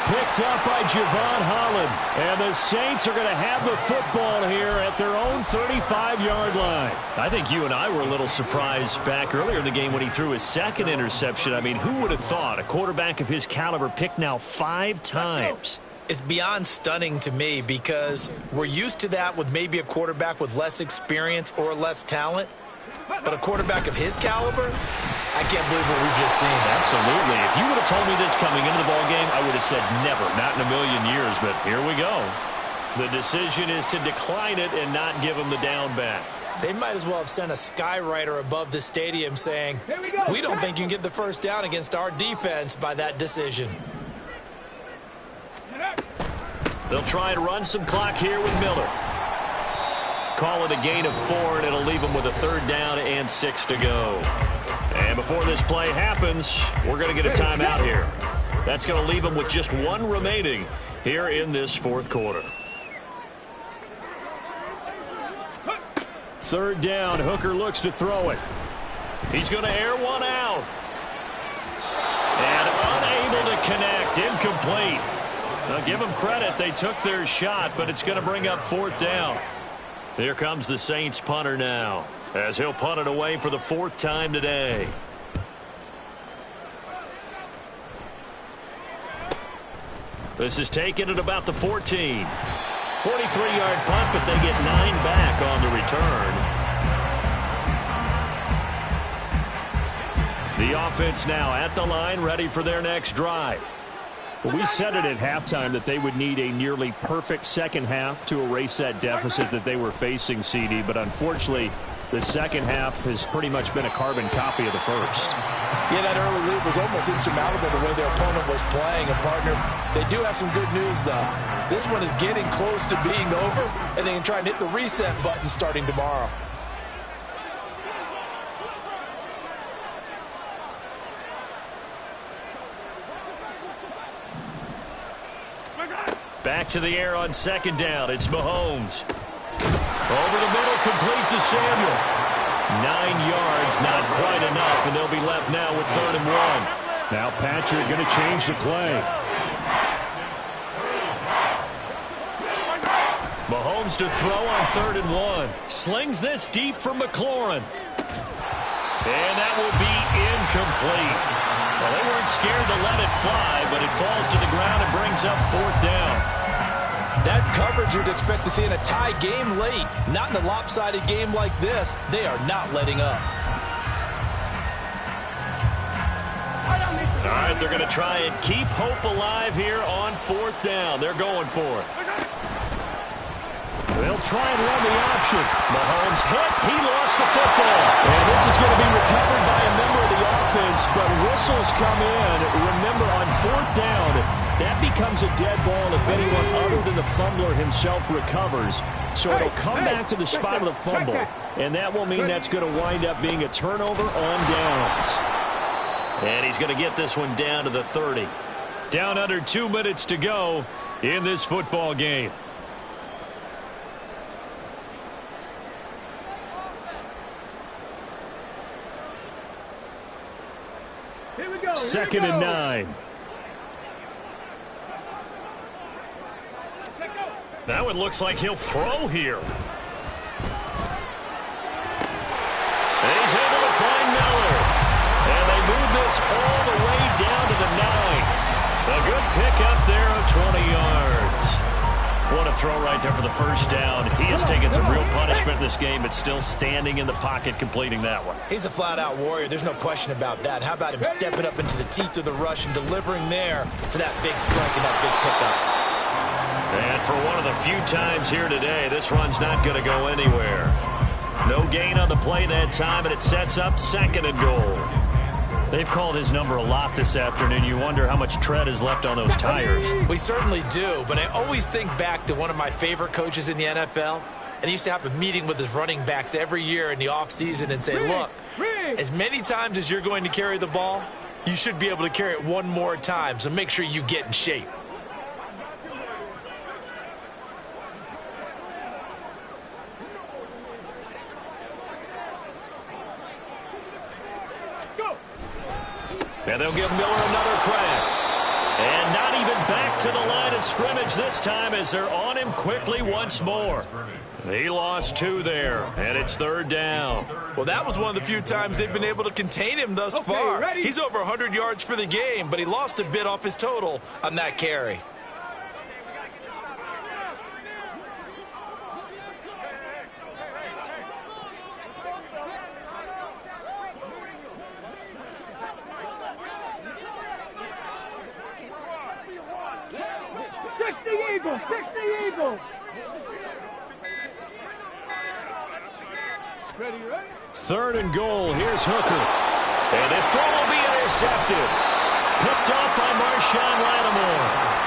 Speaker 1: Picked up by Javon Holland. And the Saints are going to have the football here at their own 35-yard line. I think you and I were a little surprised back earlier in the game when he threw his second interception. I mean, who would have thought a quarterback of his caliber picked now 5 times?
Speaker 2: It's beyond stunning to me because we're used to that with maybe a quarterback with less experience or less talent. But a quarterback of his caliber, I can't believe what we've just seen.
Speaker 1: Absolutely. If you would have told me this coming into the ballgame, I would have said never, not in a million years. But here we go. The decision is to decline it and not give him the down back.
Speaker 2: They might as well have sent a skywriter above the stadium saying, we don't think you can get the first down against our defense by that decision.
Speaker 1: They'll try and run some clock here with Miller. Call it a gain of 4, and it'll leave them with a 3rd down and 6 to go. And before this play happens, we're going to get a timeout here. That's going to leave them with just 1 remaining here in this fourth quarter. 3rd down. Hooker looks to throw it. He's going to air one out. And unable to connect. Incomplete. Now give them credit. They took their shot, but it's going to bring up 4th down. Here comes the Saints punter now, as he'll punt it away for the 4th time today. This is taken at about the 14. 43-yard punt, but they get 9 back on the return. The offense now at the line, ready for their next drive. Well, we said it at halftime that they would need a nearly perfect second half to erase that deficit that they were facing, CD. But unfortunately, the second half has pretty much been a carbon copy of the first.
Speaker 4: Yeah, that early lead was almost insurmountable the way their opponent was playing. And, partner, they do have some good news, though. This one is getting close to being over, and they can try and hit the reset button starting tomorrow.
Speaker 1: Back to the air on 2nd down. It's Mahomes. Over the middle, complete to Samuel. 9 yards, not quite enough, and they'll be left now with 3rd and 1. Now Patrick going to change the play. Mahomes to throw on 3rd and 1. Slings this deep for McLaurin. And that will be incomplete. Well, they weren't scared to let it fly, but it falls to the ground and brings up 4th down.
Speaker 4: That's coverage you'd expect to see in a tie game late. Not in a lopsided game like this. They are not letting up.
Speaker 1: All right, they're going to try and keep hope alive here on 4th down. They're going for it. They'll try and run the option. Mahomes hit. He lost the football. And this is going to be recovered by a member of the offense, but whistles come in. Remember, on 4th down, that becomes a dead ball if anyone other than the fumbler himself recovers. So it'll come back to the spot of the fumble, and that will mean that's going to wind up being a turnover on downs. And he's going to get this one down to the 30. Down under 2 minutes to go in this football game.
Speaker 3: Here we go.
Speaker 1: 2nd and 9. That one looks like he'll throw here. And he's able to find Miller. And they move this all the way down to the 9. A good pick up there of 20 yards. What a throw right there for the first down. He has taken some real punishment accomplishment in this game, but still standing in the pocket completing that one.
Speaker 4: He's a flat-out warrior. There's no question about that. How about him stepping up into the teeth of the rush and delivering there for that big strike and that big pickup.
Speaker 1: And for one of the few times here today, this run's not going to go anywhere. No gain on the play that time, and it sets up 2nd and goal. They've called his number a lot this afternoon. You wonder how much tread is left on those tires.
Speaker 4: We certainly do, but I always think back to one of my favorite coaches in the NFL, and he used to have a meeting with his running backs every year in the offseason and say, look, as many times as you're going to carry the ball, you should be able to carry it one more time, so make sure you get in shape.
Speaker 1: And they'll give Miller another crack. And not even back to the line of scrimmage this time as they're on him quickly once more. He lost 2 there, and it's 3rd down.
Speaker 4: Well, that was one of the few times they've been able to contain him thus far.
Speaker 3: Ready?
Speaker 4: He's over 100 yards for the game, but he lost a bit off his total on that carry.
Speaker 3: Fix the Eagles. Ready?
Speaker 1: 3rd and goal. Here's Hooker. And this throw will be intercepted. Picked up by Marshawn Lattimore.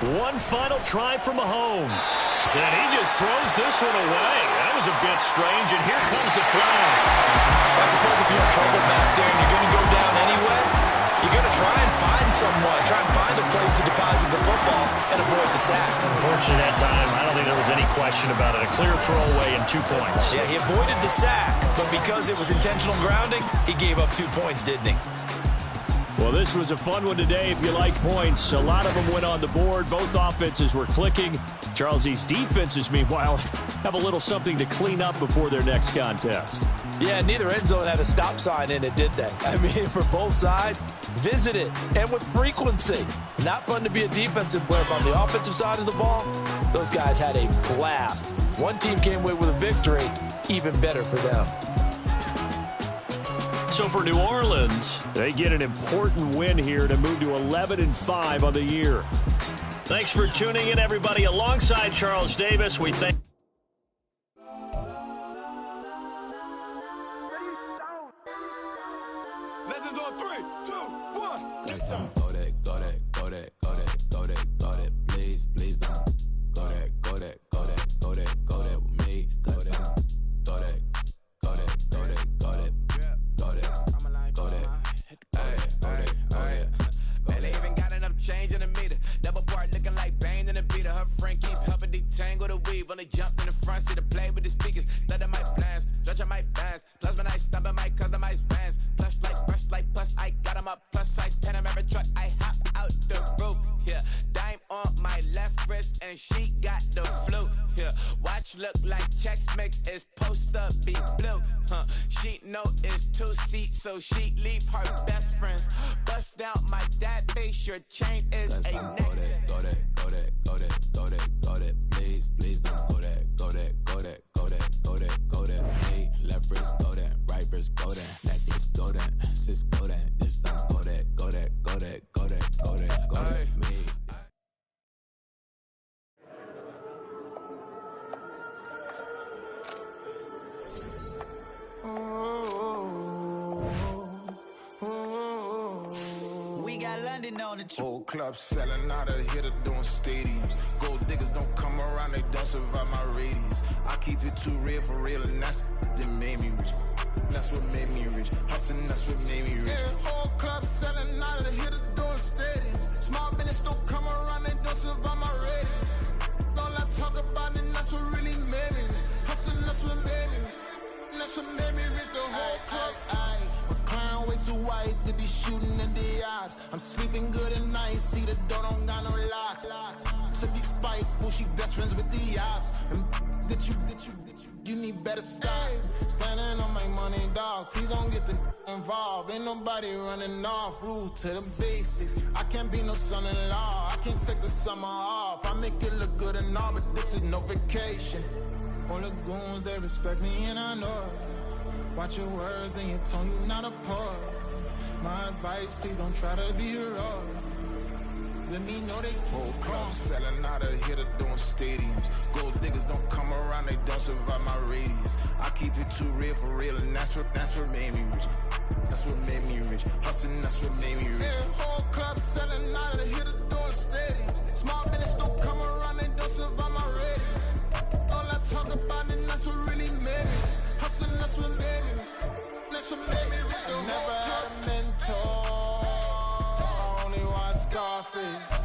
Speaker 1: One final try from Mahomes. And he just throws this one away. That was a bit strange, and here comes the flag.
Speaker 4: I suppose if you're in trouble back there and you're going to go down anyway, you're going to try and find someone, try and find a place to deposit the football and avoid the sack.
Speaker 1: Unfortunately, that time, I don't think there was any question about it. A clear throwaway and 2 points.
Speaker 4: Yeah, he avoided the sack, but because it was intentional grounding, he gave up 2 points, didn't he?
Speaker 1: Well, this was a fun one today if you like points. A lot of them went on the board. Both offenses were clicking. Charles's defenses, meanwhile, have a little something to clean up before their next contest.
Speaker 4: Yeah, neither end zone had a stop sign in it, did they? I mean, for both sides, visit it, and with frequency. Not fun to be a defensive player, but on the offensive side of the ball, those guys had a blast. One team came away with a victory, even better for them.
Speaker 1: So for New Orleans, they get an important win here to move to 11-5 on the year. Thanks for tuning in, everybody. Alongside Charles Davis, we thank...
Speaker 5: Legends on 3, 2, 1.
Speaker 6: Let's go. Go that, go that, go that, go that, go that, go that. Please, please don't. Go that, go that, go that, go that, go that with me. Go that, go that, go that, go that, go that.
Speaker 5: Man, they even got enough change in the meter. Double part looking like Bane in the beater. Her friend keep helping detangle the weave. Only jumped in the front seat to play with the speakers. Thunder might blast, stretch my bands. Plus when I stumble my customized vans. Plush like brush like plus I got them up. Plus size Panamera truck. I hop out the roof. Yeah, dime on my left wrist and she got the flu. Yeah, watch look like checks mix is post up be blue. She know it's 2 seats, so she leave her best friends. Bust out my dad face, your chain is
Speaker 6: Let's
Speaker 5: a
Speaker 6: go
Speaker 5: necklace.
Speaker 6: that, go that, go that, go that, go that, go that. Please, please don't. Go that, go that, go that, go that, go that, go that. Hey, left wrist, go that, right wrist, go that, necklace, go that, sis, go that, this time, go that, go that, go that, go that, go that, go that. Me.
Speaker 7: We got London on the trip.
Speaker 8: Whole club selling out of here to doing stadiums. Gold diggers don't come around, they don't survive my radius. I keep it too real for real, and that's that made me rich. That's what made me rich. Hustling, that's what made me rich. Yeah, whole club selling out of here to doing stadiums. Small business don't come around, they don't survive my radius. All I talk about it, that's what really made me rich. Hustling, that's what made me rich. That's what made me rich. The whole club, my crown way too wide to be shooting. I'm sleeping good at night, see the door don't got no locks. To be spiteful, she best friends with the ops. And you need better stop. Standing on my money, dog. Please don't get the involved. Ain't nobody running off. Rules to the basics. I can't be no son-in-law. I can't take the summer off. I make it look good and all, but this is no vacation. All the goons, they respect me and I know it. Watch your words and your tone, you not a poet. My advice, please don't try to be heroic. Let me know they whole club selling out of here to doing stadiums. Gold diggers don't come around, they don't survive my radius. I keep it too real for real, and that's what made me rich. That's what made me rich. Hustling, that's what made me rich. Yeah, whole club selling out of here to doing stadiums. Small business don't come around, they don't survive my radius. All I talk about, and that's what really made me. Hustling, that's what made me rich. That's what made me rich. Never had a mentor. Scarface.